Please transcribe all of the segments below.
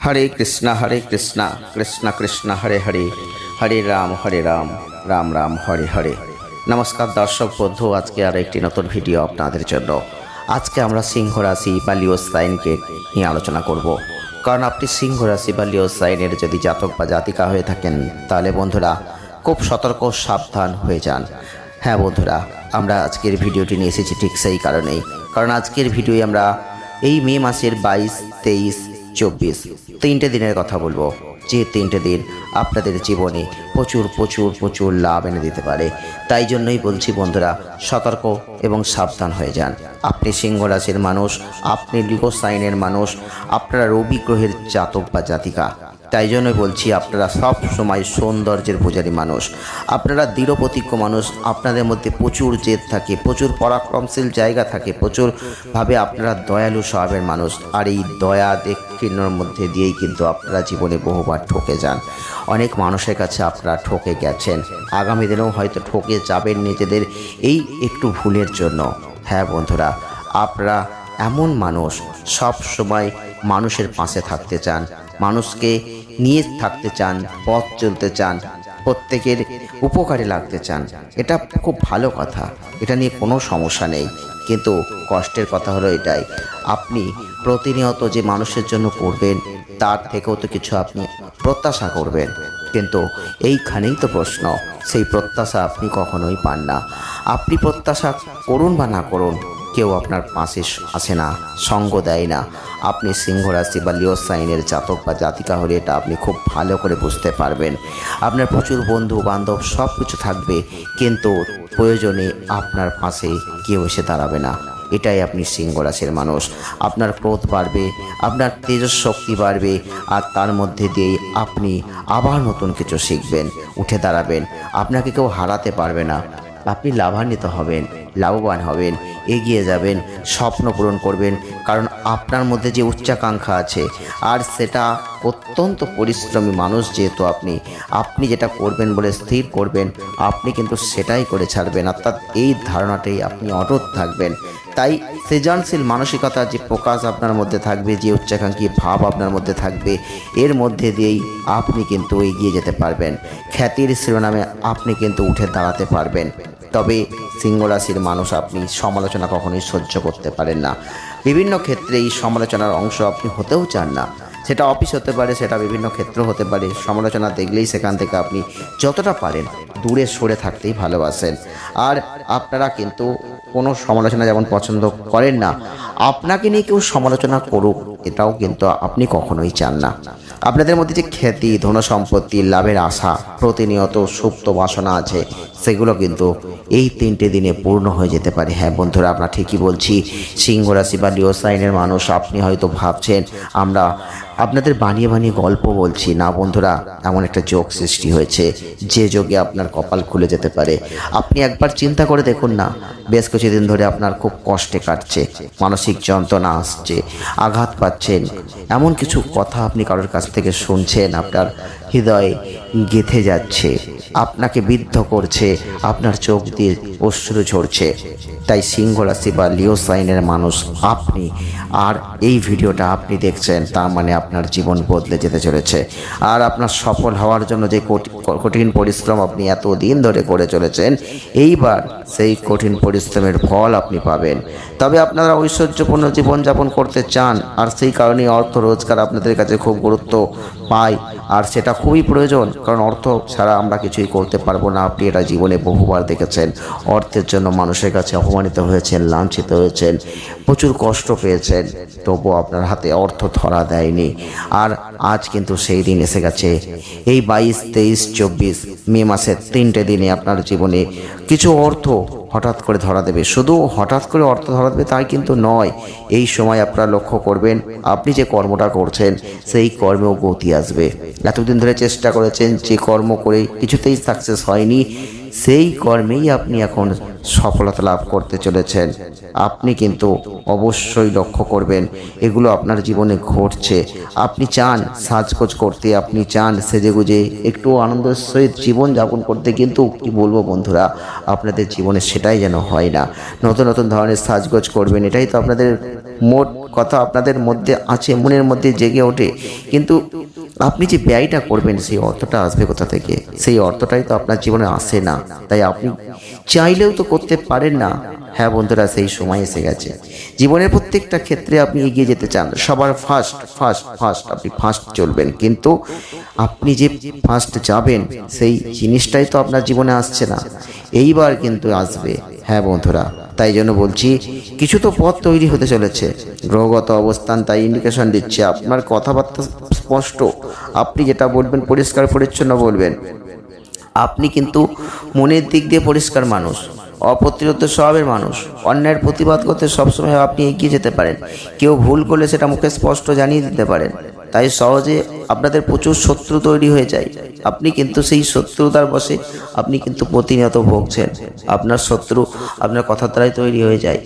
হরে কৃষ্ণ কৃষ্ণ কৃষ্ণ হরে হরে, হরে রাম রাম রাম হরে হরে। নমস্কার দর্শক বন্ধু, আজকে আর একটি নতুন ভিডিও আপনাদের জন্য। আজকে আমরা সিংহ রাশি বা লিও সাইনকে নিয়ে আলোচনা করব। কারণ আপনি সিংহ রাশি বা লিও সাইনের যদি জাতক বা জাতিকা হয়ে থাকেন, তাহলে বন্ধুরা খুব সতর্ক সাবধান হয়ে যান। হ্যাঁ বন্ধুরা, আমরা আজকের ভিডিওটি নিয়ে এসেছি ঠিক সেই কারণেই। কারণ আজকের ভিডিওয়ে আমরা এই মে মাসের 22, 23, 24 তিনটে দিনের কথা বলবো, যে তিনটে দিন আপনাদের জীবনে প্রচুর প্রচুর প্রচুর লাভ এনে দিতে পারে। তাই জন্যই বলছি বন্ধুরা, সতর্ক এবং সাবধান হয়ে যান। আপনি সিংহ রাশির মানুষ, আপনি লিও সাইনের মানুষ, আপনারা রবি গ্রহের জাতক বা জাতিকা। তাই জন্যই বলছি, আপনারা সব সময় সৌন্দর্যের পূজারী মানুষ, আপনারা দৃঢ়প্রতিজ্ঞ মানুষ, আপনাদের মধ্যে প্রচুর জেদ থাকে, প্রচুর পরাক্রমশীল জায়গা থাকে, প্রচুরভাবে আপনারা দয়ালু স্বভাবের মানুষ। আর এই দয়া দেখিনোর মধ্যে দিয়েই কিন্তু আপনারা জীবনে বহুবার ঠকে যান। অনেক মানুষের কাছে আপনারা ঠকে গেছেন, আগামী দিনেও হয়তো ঠকে যাবেন নিজেদের এই একটু ভুলের জন্য। হ্যাঁ বন্ধুরা, আপনারা এমন মানুষ, সব সময় মানুষের পাশে থাকতে চান, মানুষকে নিয়ে থাকতে চান, পথ চলতে চান, প্রত্যেকের উপকারে লাগতে চান। এটা খুব ভালো কথা, এটা নিয়ে কোনো সমস্যা নেই। কিন্তু কষ্টের কথা হলো এটাই, আপনি প্রতিনিয়ত যে মানুষের জন্য করবেন, তার থেকেও তো কিছু আপনি প্রত্যাশা করবেন। কিন্তু এইখানেই তো প্রশ্ন, সেই প্রত্যাশা আপনি কখনোই পান না। আপনি প্রত্যাশা করুন বা না করুন, কেউ আপনার পাশে আসে না, সঙ্গ দেয় না। আপনি সিংহ রাশি বা লিও সাইনের জাতক বা জাতিকা হলে এটা আপনি খুব ভালো করে বুঝতে পারবেন। আপনার প্রচুর বন্ধু বান্ধব সব কিছু থাকবে, কিন্তু প্রয়োজনে আপনার পাশে কেউ এসে দাঁড়াবে না। এটাই আপনি সিংহ রাশির মানুষ। আপনার ক্রোধ বাড়বে, আপনার তেজস্শক্তি বাড়বে, আর তার মধ্যে দিয়েই আপনি আবার নতুন কিছু শিখবেন, উঠে দাঁড়াবেন। আপনাকে কেউ হারাতে পারবে না। আপনি লাভান্বিত হবেন, লাভবান হবেন, এগিয়ে যাবেন, স্বপ্ন পূরণ করবেন। কারণ আপনার মধ্যে যে উচ্চাকাঙ্ক্ষা আছে, আর সেটা অত্যন্ত পরিশ্রমী মানুষ যেহেতু আপনি যেটা করবেন বলে স্থির করবেন, আপনি কিন্তু সেটাই করে ছাড়বেন। অর্থাৎ এই ধারণাটাই আপনি অটুট থাকবেন। তাই সৃজনশীল মানসিকতার যে প্রকাশ আপনার মধ্যে থাকবে, যে উচ্চাকাঙ্ক্ষী ভাব আপনার মধ্যে থাকবে, এর মধ্যে দিয়েই আপনি কিন্তু এগিয়ে যেতে পারবেন। খ্যাতির শিরোনামে আপনি কিন্তু উঠে দাঁড়াতে পারবেন। তবে সিংহ রাশির মানুষ, আপনি সমালোচনা কখনোই সহ্য করতে পারেন না। বিভিন্ন ক্ষেত্রে এই সমালোচনার অংশ আপনি হতেও চান না। সেটা অফিস হতে পারে, সেটা বিভিন্ন ক্ষেত্র হতে পারে। সমালোচনা দেখলেই সেখান থেকে আপনি যতটা পারেন দূরে সরে থাকতেই ভালোবাসেন। আর আপনারা কিন্তু কোনো সমালোচনা যেমন পছন্দ করেন না, আপনাকে নিয়ে কেউ সমালোচনা করুক, এটাও কিন্তু আপনি কখনোই চান না। আপনাদের মধ্যে যে খ্যাতি, ধন সম্পত্তি লাভের আশা, প্রতিনিয়ত সুপ্ত বাসনা আছে, সেগুলো কিন্তু এই তিনটে দিনে পূর্ণ হয়ে যেতে পারে। হ্যাঁ বন্ধুরা, আপনারা ঠিকই বলছি। সিংহ রাশি বা লিও সাইনের মানুষ, আপনি হয়তো ভাবছেন আমরা আপনাদের বানিয়ে বানিয়ে গল্প বলছি। না বন্ধুরা, এমন একটা যোগ সৃষ্টি হয়েছে, যে যোগে আপনার কপাল খুলে যেতে পারে। আপনি একবার চিন্তা করে দেখুন না, বেশ কিছুদিন ধরে আপনার খুব কষ্টে কাটছে, মানসিক যন্ত্রণা আসছে, আঘাত পাচ্ছেন, এমন কিছু কথা আপনি কারোর কাছ থেকে শুনছেন, আপনার হৃদয়ে গেঁথে যাচ্ছে, আপনাকে বিদ্ধ করছে, আপনার চোখ দিয়ে অশ্রু ঝরছে। তাই সিংহ রাশি বা লিও সাইনের মানুষ আপনি, আর এই ভিডিওটা আপনি দেখছেন, তার মানে আপনার জীবন বদলে যেতে চলেছে। আর আপনার সফল হওয়ার জন্য যে কঠিন পরিশ্রম আপনি এতদিন ধরে করে চলেছেন, এইবার সেই কঠিন পরিশ্রমের ফল আপনি পাবেন। তবে আপনারা ঐশ্বর্যপূর্ণ জীবনযাপন করতে চান, আর সেই কারণে অর্থ রোজগার আপনাদের কাছে খুব গুরুত্ব পায়, আর সেটা খুবই প্রয়োজন। কারণ অর্থ ছাড়া আমরা কিছুই করতে পারবো না। আপনি এটা জীবনে বহুবার দেখেছেন। অর্থের জন্য মানুষের কাছে অপমানিত হয়েছেন, লাঞ্ছিত হয়েছেন, প্রচুর কষ্ট পেয়েছেন, তবুও আপনার হাতে অর্থ ধরা দেয়নি। আর আজ কিন্তু সেই দিন এসে গেছে। এই 22, 23, 24 মে মাসের তিনটে দিনে আপনার জীবনে কিছু অর্থ হঠাৎ করে ধরা দেবে। শুধু হঠাৎ করে অর্থ ধরা দেবে তাই কিন্তু নয়। এই সময় আপনারা লক্ষ্য করবেন, আপনি যে কর্মটা করছেন সেই কর্মেও গতি আসবে। এতদিন ধরে চেষ্টা করেছেন, যে কর্ম করে কিছুতেই সাকসেস হয়নি, সেই কর্মেই আপনি এখন সফলতা লাভ করতে চলেছেন। আপনি কিন্তু অবশ্যই লক্ষ্য করবেন, এগুলো আপনার জীবনে ঘটছে। আপনি চান সাজগোজ করতে, আপনি চান সেজেগুজে একটু আনন্দের সহিত জীবন যাপন করতে, কিন্তু কি বলবো বন্ধুরা, আপনাদের জীবনে সেটাই যেন হয় না। নতুন নতুন ধরনের সাজগোজ করবেন, এটাই তো আপনাদের মোট কথা আপনাদের মধ্যে আছে, মনের মধ্যে জেগে ওঠে, কিন্তু আপনি যে ব্যয়টা করবেন সেই অর্থটা আসবে কোথা থেকে? সেই অর্থটাই তো আপনার জীবনে আসে না, তাই আপনি চাইলেও তো করতে পারেন না। হ্যাঁ বন্ধুরা, সেই সময় এসে গেছে। জীবনের প্রত্যেকটা ক্ষেত্রে আপনি এগিয়ে যেতে চান, সবার ফার্স্ট আপনি ফার্স্ট চলবেন, কিন্তু আপনি যে ফার্স্ট যাবেন সেই জিনিসটাই তো আপনার জীবনে আসছে না, এইবার কিন্তু আসবে। হ্যাঁ বন্ধুরা, তাই জন্য বলছি কিছু তো পথ তৈরি হতে চলেছে। গ্রহগত অবস্থান তাই ইন্ডিকেশন দিচ্ছে, আপনার কথাবার্তা স্পষ্ট, আপনি যেটা বলবেন পরিষ্কার পরিচ্ছন্ন বলবেন। আপনি কিন্তু মনের দিক দিয়ে পরিষ্কার মানুষ, অপ্রতিরোধ স্বভাবের মানুষ, অন্যায়ের প্রতিবাদ করতে সবসময় আপনি এগিয়ে যেতে পারেন। কেউ ভুল করলে সেটা মুখে স্পষ্ট জানিয়ে দিতে পারেন, তাই সহজে আপনাদের প্রচুর শত্রু তৈরি হয়ে যায়। আপনি কিন্তু সেই শত্রুতার বশে আপনি কিন্তু প্রতিনিয়ত ভুগছেন। আপনার শত্রু আপনার কথার দ্বারাই তৈরি হয়ে যায়।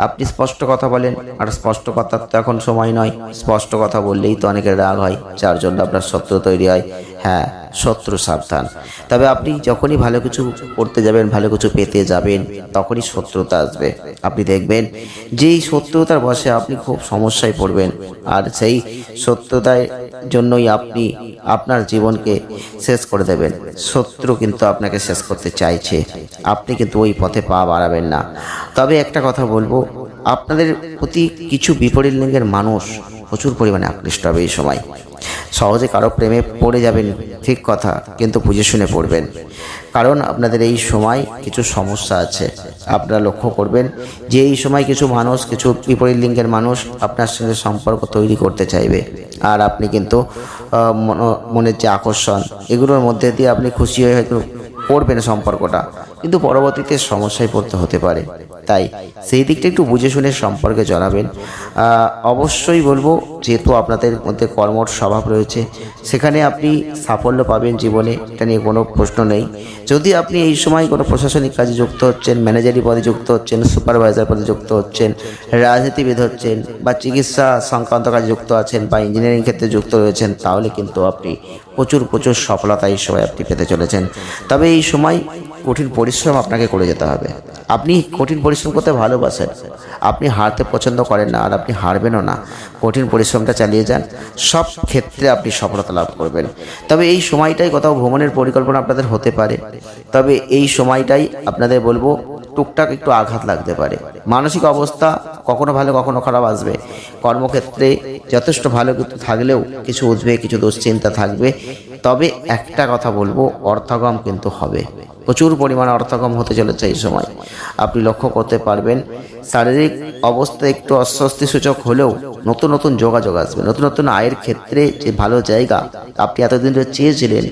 আপনি স্পষ্ট কথা বলেন, আর স্পষ্ট কথার তো এখন সময় নয়। স্পষ্ট কথা বললেই তো অনেকের রাগ হয়, যার জন্য আপনার শত্রু তৈরি হয়। হ্যাঁ, শত্রু সাবধান। তবে আপনি যখনই ভালো কিছু করতে যাবেন, ভালো কিছু পেতে যাবেন, তখনই শত্রুতা আসবে। আপনি দেখবেন যেই শত্রুতার বশে আপনি খুব সমস্যায় পড়বেন, আর সেই শত্রুতার জন্যই আপনি আপনার জীবনকে শেষ করে দেবেন। শত্রু কিন্তু আপনাকে শেষ করতে চাইছে, আপনি কিন্তু ওই পথে পা বাড়াবেন না। তবে একটা কথা বলবো, আপনাদের প্রতি কিছু বিপরীত লিঙ্গের মানুষ প্রচুর পরিমাণে আকৃষ্ট হবে এই সময়। সহজে কারো প্রেমে পড়ে যাবেন, ঠিক কথা, কিন্তু বুঝে শুনে পড়বেন, কারণ আপনাদের এই সময় কিছু সমস্যা আছে। আপনারা লক্ষ্য করবেন যে এই সময় কিছু মানুষ, কিছু বিপরীত লিঙ্গের মানুষ আপনার সঙ্গে সম্পর্ক তৈরি করতে চাইবে, আর আপনি কিন্তু মনের যে আকর্ষণ, এগুলোর মধ্যে দিয়ে আপনি খুশি হয়ে হয়তো করবেন সম্পর্কটা, কিন্তু পরবর্তীতে সমস্যায় পড়তে হতে পারে। তাই সেই দিকটা একটু বুঝে শুনে সম্পর্কে জড়াবেন। অবশ্যই বলবো, যেহেতু আপনাদের মধ্যে কর্মঠ স্বভাব রয়েছে, সেখানে আপনি সাফল্য পাবেন জীবনে, এটা নিয়ে কোনো প্রশ্ন নেই। যদি আপনি এই সময় কোনো প্রশাসনিক কাজে যুক্ত হচ্ছেন, ম্যানেজারি পদে যুক্ত হচ্ছেন, সুপারভাইজার পদে যুক্ত হচ্ছেন, রাজনীতিবিদ হচ্ছেন, বা চিকিৎসা সংক্রান্ত কাজে যুক্ত আছেন, বা ইঞ্জিনিয়ারিং ক্ষেত্রে যুক্ত রয়েছেন, তাহলে কিন্তু আপনি প্রচুর সফলতা এই সময় আপনি পেতে চলেছেন। তবে এই সময় কঠিন পরিশ্রম আপনাকে করে যেতে হবে। আপনি কঠিন পরিশ্রম করতে ভালোবাসেন, আপনি হারতে পছন্দ করেন না, আর আপনি হারবেনও না। কঠিন পরিশ্রমটা চালিয়ে যান, সব ক্ষেত্রে আপনি সফলতা লাভ করবেন। তবে এই সময়টাই কোথাও ভ্রমণের পরিকল্পনা আপনাদের হতে পারে, তবে এই সময়টাই আপনাদের বলবো টুকটাক একটু আঘাত লাগতে পারে। মানসিক অবস্থা কখনো ভালো কখনো খারাপ আসবে। কর্মক্ষেত্রে যথেষ্ট ভালো কিছু থাকলেও কিছু উদ্বেগ, কিছু দুশ্চিন্তা থাকবে। তবে একটা কথা বলবো, অর্থাগম কিন্তু হবে, প্রচুর পরিমাণে অর্থাগম হতে চলেছে এই সময়। আপনি লক্ষ্য করতে পারবেন শারীরিক অবস্থা একটু অস্বস্তি সূচক হলেও নতুন নতুন যোগাযোগ আসবে, নতুন নতুন আয়ের ক্ষেত্রে যে ভালো জায়গা আপনি এতদিন ধরে চেয়েছিলেন,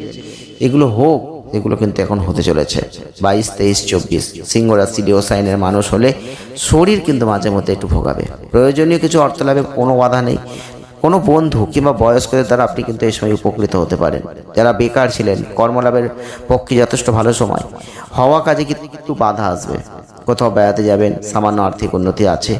এগুলো হোক, এগুলো কিন্তু এখন হতে চলেছে। 22, 23, 24 সিংহ রাশি লিও সাইনের মানুষ হলে শরীর কিন্তু মাঝে মধ্যে একটু ভোগাবে। প্রয়োজনীয় কিছু অর্থ লাভে কোনো বাধা নেই। কোনো বন্ধু কিংবা বয়স্কদের দ্বারা আপনি কিন্তু এই সময় উপকৃত হতে পারেন। যারা বেকার ছিলেন, কর্মলাভের পক্ষে যথেষ্ট ভালো সময়। হওয়া কাজে কিন্তু বাধা আসবে। কোথাও বেড়াতে যাবেন, সামান্য আর্থিক উন্নতি আছে।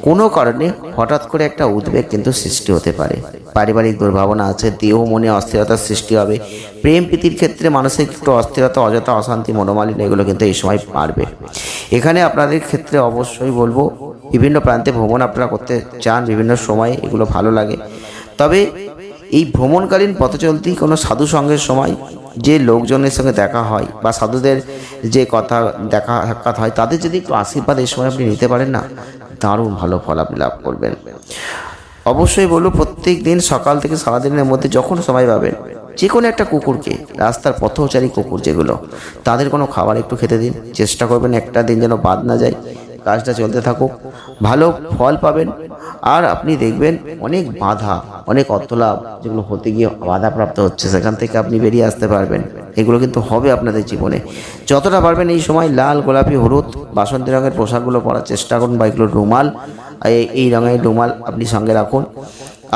কোনো কারণে হঠাৎ করে একটা উদ্বেগ কিন্তু সৃষ্টি হতে পারে। পারিবারিক দুর্ভাবনা আছে, দেহ মনে অস্থিরতার সৃষ্টি হবে। প্রেম প্রীতির ক্ষেত্রে মানসিক একটু অস্থিরতা, অযথা অশান্তি, মনোমালিন্য, এগুলো কিন্তু এই সময় বাড়বে। এখানে আপনাদের ক্ষেত্রে অবশ্যই বলবো, বিভিন্ন প্রান্তে ভ্রমণ আপনারা করতে চান বিভিন্ন সময়ে, এগুলো ভালো লাগে। তবে এই ভ্রমণকালীন পথে চলতেই কোনো সাধু সঙ্গের সময় যে লোকজনের সঙ্গে দেখা হয়, বা সাধুদের যে কথা দেখা সাক্ষাৎ হয়, তাদের যদি একটু আশীর্বাদ এই সময় আপনি নিতে পারেন না, দারুণ ভালো ফল আপনি লাভ করবেন। অবশ্যই বলবো, প্রত্যেক দিন সকাল থেকে সারাদিনের মধ্যে যখন সময় পাবেন, যে কোনো একটা কুকুরকে, রাস্তার পথচারী কুকুর যেগুলো, তাদের কোনো খাবার একটু খেতে দিন। চেষ্টা করবেন একটা দিন যেন বাদ না যায়, কাজটা চলতে থাকুক, ভালো ফল পাবেন। আর আপনি দেখবেন অনেক বাধা, অনেক অর্থলাভ যেগুলো হতে গিয়ে বাধাপ্রাপ্ত হচ্ছে, সেখান থেকে আপনি বেরিয়ে আসতে পারবেন। এগুলো কিন্তু হবে আপনাদের জীবনে। যতটা পারবেন এই সময় লাল, গোলাপি, হলুদ, বাসন্তী রঙের পোশাকগুলো পরার চেষ্টা করুন, বা এগুলো রুমাল, এই রঙের রুমাল আপনি সঙ্গে রাখুন।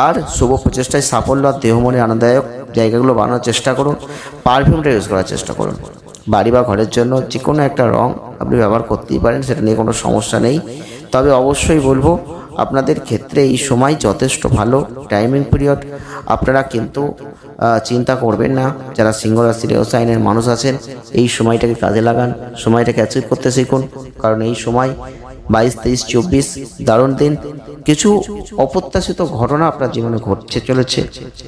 আর শুভ প্রচেষ্টায় সাফল্য আর দেহ মনে আনন্দদায়ক জায়গাগুলো বানানোর চেষ্টা করুন। পারফিউমটা ইউজ করার চেষ্টা করুন। বাড়ি বা ঘরের জন্য যে কোনো একটা রং আপনি ব্যবহার করতেই পারেন, সেটা নিয়ে কোনো সমস্যা নেই। তবে অবশ্যই বলবো, আপনাদের ক্ষেত্রে এই সময় যথেষ্ট ভালো টাইমিং পিরিয়ড। আপনারা কিন্তু চিন্তা করবেন না। যারা সিংহ রাশি লিও সাইনের মানুষ আছেন, এই সময়টাকে কাজে লাগান, সময়টাকে অ্যাচিভ করতে শিখুন, কারণ এই সময় 22, 23, 24 দারুণ দিন। কিছু অপ্রত্যাশিত ঘটনা আপনার জীবনে ঘটতে চলেছে।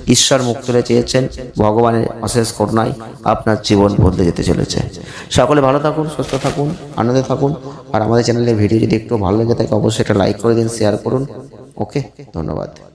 ঈশ্বর মুখ তুলে চেয়েছেন, ভগবানের অশেষ করুণায় আপনার জীবন বদলে যেতে চলেছে। সকলে ভালো থাকুন, সুস্থ থাকুন, আনন্দে থাকুন। আর আমাদের চ্যানেলের ভিডিও যদি একটু ভালো লেগে থাকে অবশ্যই এটা লাইক করে দিন, শেয়ার করুন। ওকে, ধন্যবাদ।